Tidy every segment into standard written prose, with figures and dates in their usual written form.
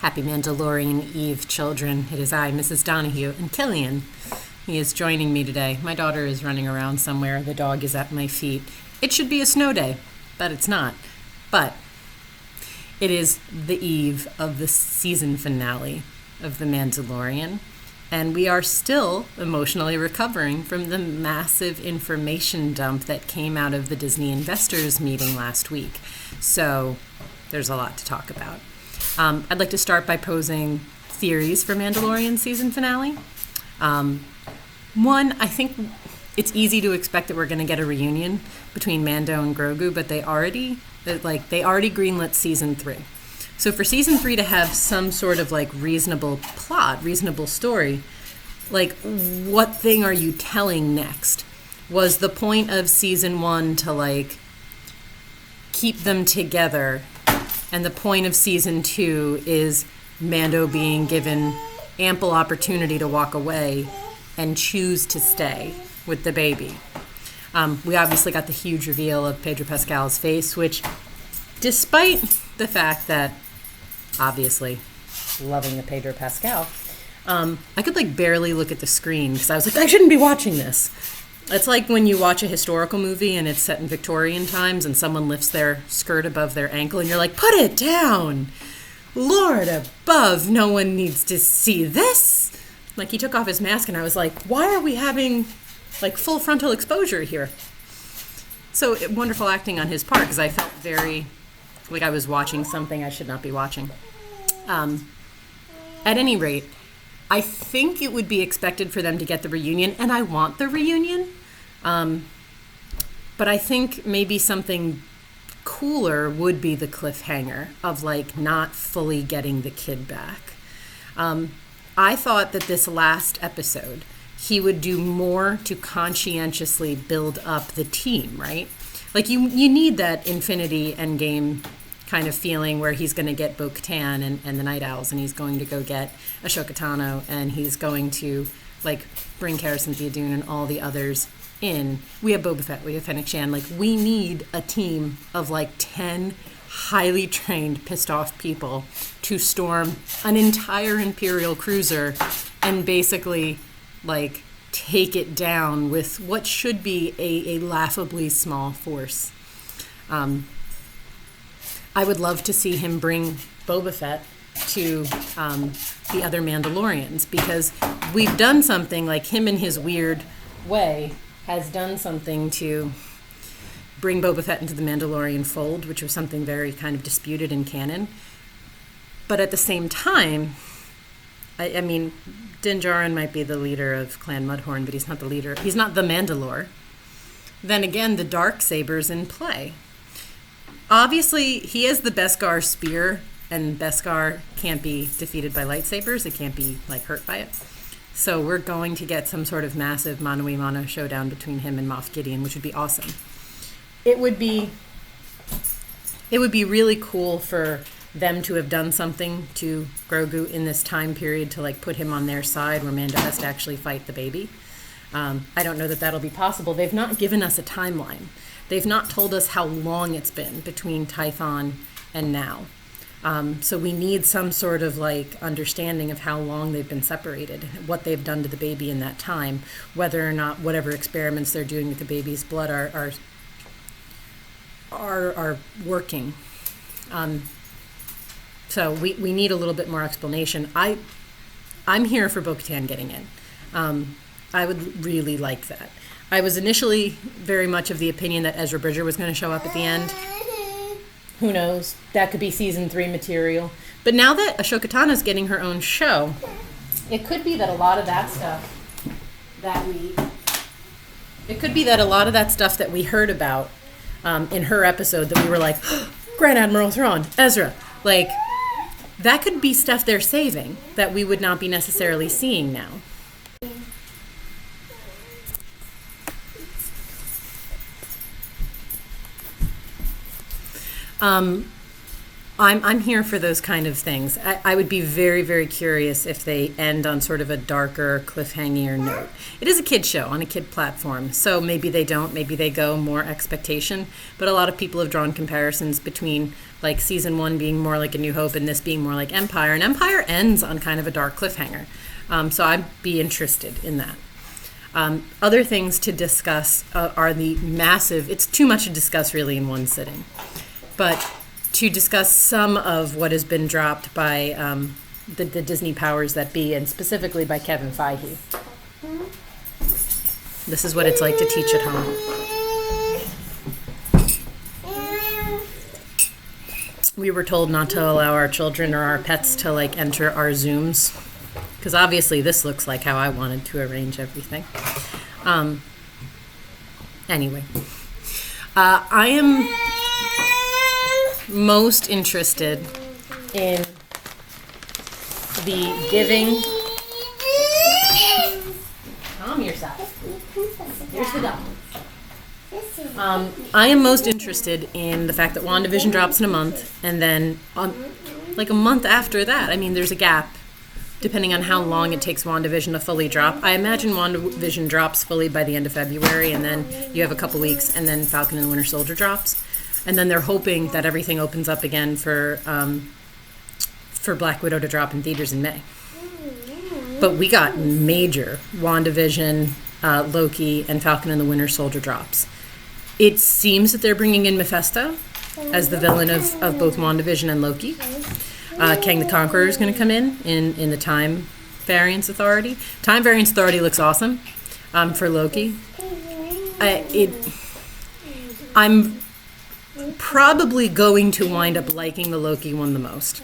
Happy Mandalorian Eve, children. It is I, Mrs. Donahue, and Killian. He is joining me today. My daughter is running around somewhere. The dog is at my feet. It should be a snow day, but it's not. But it is the eve of the season finale of The Mandalorian, and we are still emotionally recovering from the massive information dump that came out of the Disney investors meeting last week. So there's a lot to talk about. I'd like to start by posing theories for Mandalorian season finale. One, I think it's easy to expect that we're going to get a reunion between Mando and Grogu, but they already greenlit season 3. So for season 3 to have some sort of reasonable plot, reasonable story, what thing are you telling next? Was the point of season 1 to keep them together? And the point of season 2 is Mando being given ample opportunity to walk away and choose to stay with the baby. We obviously got the huge reveal of Pedro Pascal's face, which, despite the fact that, obviously, loving the Pedro Pascal, I could barely look at the screen because I was I shouldn't be watching this. It's like when you watch a historical movie and it's set in Victorian times and someone lifts their skirt above their ankle and you're like, put it down! Lord above, no one needs to see this! He took off his mask and I was like, why are we having full frontal exposure here? So wonderful acting on his part because I felt very I was watching something I should not be watching. At any rate, I think it would be expected for them to get the reunion, and I want the reunion. But I think maybe something cooler would be the cliffhanger of not fully getting the kid back. I thought that this last episode, he would do more to conscientiously build up the team, right? You need that Infinity Endgame kind of feeling where he's going to get Bo-Katan and the Night Owls, and he's going to go get Ashoka Tano, and he's going to bring Karras Theodune and all the others in. We have Boba Fett, we have Fennec Shan. We need a team of 10 highly trained, pissed off people to storm an entire Imperial cruiser and basically take it down with what should be a laughably small force. I would love to see him bring Boba Fett to the other Mandalorians, because we've done something, him in his weird way has done something to bring Boba Fett into the Mandalorian fold, which was something very kind of disputed in canon. But at the same time, I mean, Din Djarin might be the leader of Clan Mudhorn, but he's not the leader. He's not the Mandalore. Then again, the Darksaber's in play. Obviously, he has the Beskar spear, and Beskar can't be defeated by lightsabers. It can't be hurt by it. So we're going to get some sort of massive mano-a-mano showdown between him and Moff Gideon, which would be awesome. It would be really cool for them to have done something to Grogu in this time period to put him on their side where Mando has to actually fight the baby. I don't know that that'll be possible. They've not given us a timeline. They've not told us how long it's been between Tython and now. So we need some sort of understanding of how long they've been separated, what they've done to the baby in that time, whether or not whatever experiments they're doing with the baby's blood are working. So we need a little bit more explanation. I'm here for Bo-Katan getting in. I would really like that. I was initially very much of the opinion that Ezra Bridger was going to show up at the end. Who knows? That could be season 3 material. But now that Ashoka Tano's getting her own show, it could be that a lot of that stuff that we heard about in her episode that we were like, Grand Admiral Thrawn, Ezra, that could be stuff they're saving that we would not be necessarily seeing now. I'm here for those kind of things. I would be very, very curious if they end on sort of a darker, cliffhanger note. It is a kid show on a kid platform, so maybe they don't, maybe they go more expectation. But a lot of people have drawn comparisons between like season 1 being more like A New Hope and this being more like Empire. And Empire ends on kind of a dark cliffhanger. So I'd be interested in that. Other things to discuss are the massive, it's too much to discuss really in one sitting, but to discuss some of what has been dropped by the Disney powers that be, and specifically by Kevin Feige. This is what it's like to teach at home. We were told not to allow our children or our pets to like enter our Zooms, because obviously this looks like how I wanted to arrange everything. Anyway, I am most interested in the giving. Calm yourself. Here's the dog. I am most interested in the fact that WandaVision drops in a month, and then like a month after that, I mean, there's a gap depending on how long it takes WandaVision to fully drop. I imagine WandaVision drops fully by the end of February, and then you have a couple weeks, and then Falcon and the Winter Soldier drops. And then they're hoping that everything opens up again for Black Widow to drop in theaters in May. But we got major WandaVision, Loki, and Falcon and the Winter Soldier drops. It seems that they're bringing in Mephisto as the villain of both WandaVision and Loki. Kang the Conqueror is going to come in the Time Variance Authority. Time Variance Authority looks awesome for Loki. I'm probably going to wind up liking the Loki one the most.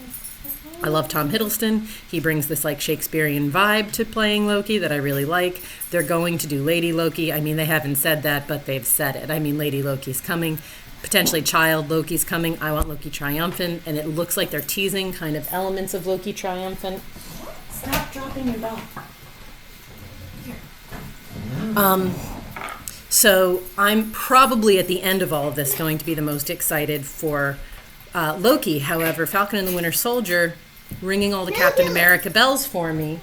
I love Tom Hiddleston. He brings this like Shakespearean vibe to playing Loki that I really like. They're going to do Lady Loki. I mean, they haven't said that, but they've said it. I mean, Lady Loki's coming. Potentially Child Loki's coming. I want Loki triumphant, and it looks like they're teasing kind of elements of Loki triumphant. Stop dropping your dog. Here. So I'm probably at the end of all of this going to be the most excited for Loki. However, Falcon and the Winter Soldier ringing all the Captain America bells for me.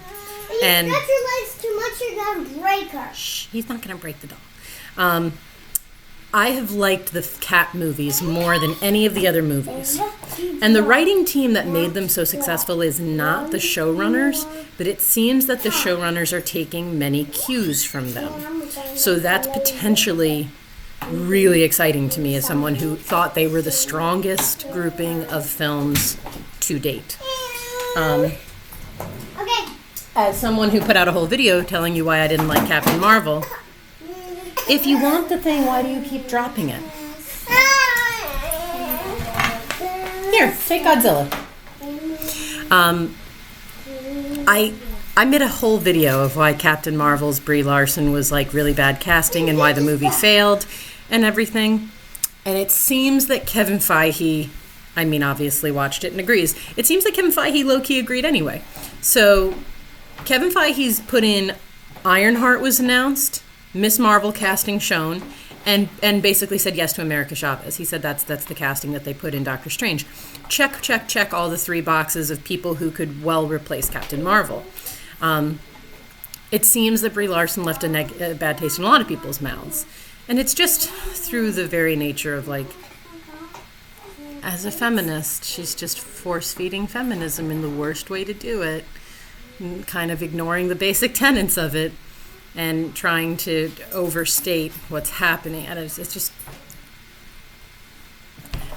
And you stretch your legs too much, you're going to break her. Shh, he's not going to break the doll. I have liked the Cat movies more than any of the other movies. And the writing team that made them so successful is not the showrunners, but it seems that the showrunners are taking many cues from them. So that's potentially really exciting to me as someone who thought they were the strongest grouping of films to date. As someone who put out a whole video telling you why I didn't like Captain Marvel, if you want the thing, why do you keep dropping it? Here, take Godzilla. I made a whole video of why Captain Marvel's Brie Larson was like really bad casting and why the movie failed and everything. And it seems that Kevin Feige, I mean, obviously watched it and agrees. It seems that Kevin Feige low-key agreed anyway. So Kevin Feige's put in Ironheart was announced, Miss Marvel casting shown, and basically said yes to America Chavez. He said that's the casting that they put in Doctor Strange. Check all the 3 boxes of people who could well replace Captain Marvel. It seems that Brie Larson left a bad taste in a lot of people's mouths. And it's just through the very nature of, like, as a feminist, she's just force-feeding feminism in the worst way to do it, and kind of ignoring the basic tenets of it and trying to overstate what's happening. And it's just...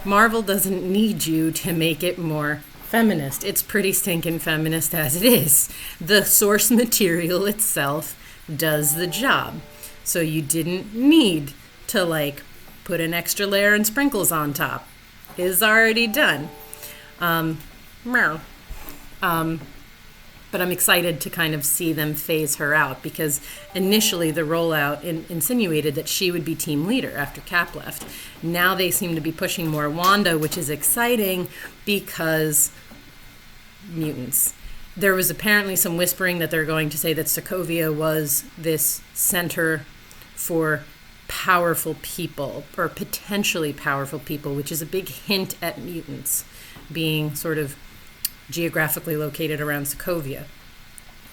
Marvel doesn't need you to make it more feminist. It's pretty stinking feminist as it is. The source material itself does the job. So you didn't need to, like, put an extra layer and sprinkles on top. It's already done. But I'm excited to kind of see them phase her out, because initially the rollout insinuated that she would be team leader after Cap left. Now they seem to be pushing more Wanda, which is exciting because mutants. There was apparently some whispering that they're going to say that Sokovia was this center for powerful people, or potentially powerful people, which is a big hint at mutants. being sort of geographically located around Sokovia.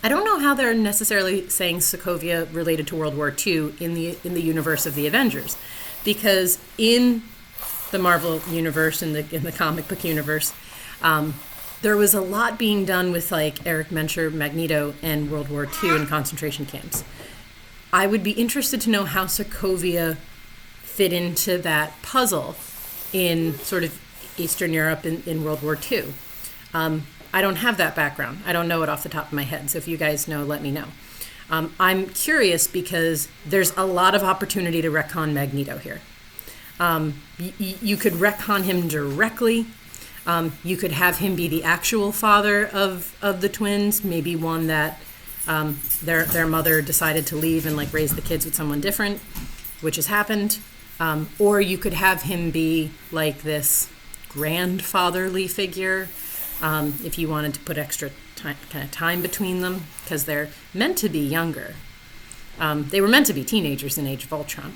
I don't know how they're necessarily saying Sokovia related to World War II in the universe of the Avengers, because in the Marvel universe, in the comic book universe, there was a lot being done with like Eric Mencher, Magneto, and World War II in concentration camps. I would be interested to know how Sokovia fit into that puzzle in sort of Eastern Europe in World War II. I don't have that background. I don't know it off the top of my head. So if you guys know, let me know. I'm curious because there's a lot of opportunity to retcon Magneto here. You could retcon him directly. You could have him be the actual father of the twins, maybe one that their mother decided to leave and like raise the kids with someone different, which has happened. Or you could have him be like this grandfatherly figure, if you wanted to put extra time between them, because they're meant to be younger. They were meant to be teenagers in Age of Ultron.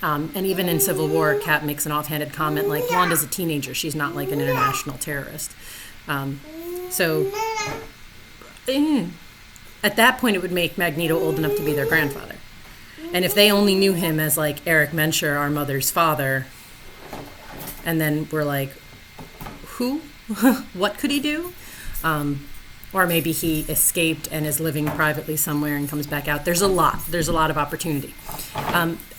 And even in Civil War, Cap makes an offhanded comment like, Wanda's a teenager. She's not like an international terrorist. So at that point, it would make Magneto old enough to be their grandfather. And if they only knew him as like Eric Mencher, our mother's father, and then we're like, who? What could he do? Or maybe he escaped and is living privately somewhere and comes back out. There's a lot of opportunity.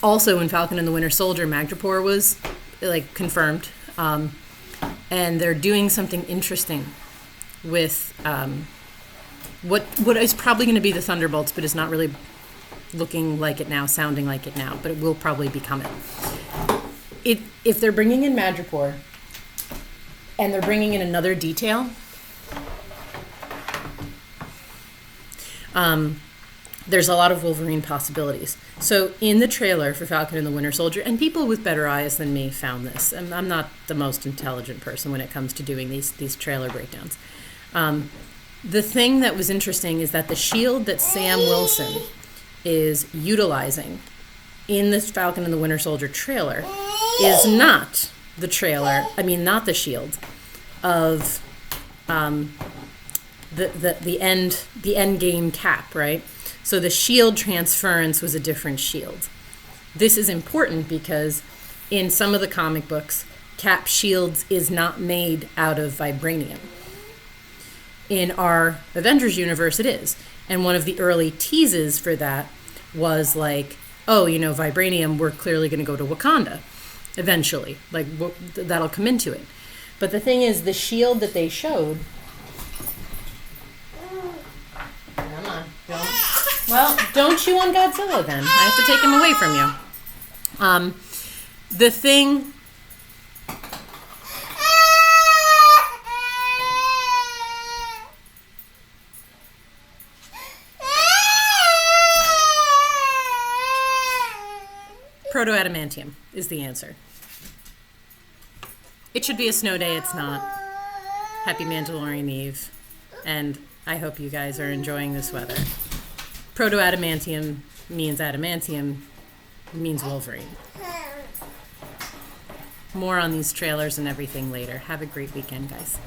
Also, in Falcon and the Winter Soldier, Madripoor was like confirmed, and they're doing something interesting with what is probably going to be the Thunderbolts, but is not really looking like it now, sounding like it now, but it will probably become it. If they're bringing in Madripoor and they're bringing in another detail, there's a lot of Wolverine possibilities. So in the trailer for Falcon and the Winter Soldier, and people with better eyes than me found this, and I'm not the most intelligent person when it comes to doing these trailer breakdowns. The thing that was interesting is that the shield that Sam Wilson is utilizing in this Falcon and the Winter Soldier trailer is not the shield of the end game Cap, right? So the shield transference was a different shield. This is important because in some of the comic books, Cap shields is not made out of vibranium. In our Avengers universe, it is. And one of the early teases for that was like, oh, vibranium, we're clearly going to go to Wakanda eventually. Like, that'll come into it. But the thing is, the shield that they showed... Come on. Don't chew on Godzilla then. I have to take him away from you. The thing... Proto-adamantium is the answer. It should be a snow day. It's not. Happy Mandalorian Eve. And I hope you guys are enjoying this weather. Proto-adamantium means adamantium, means Wolverine. More on these trailers and everything later. Have a great weekend, guys.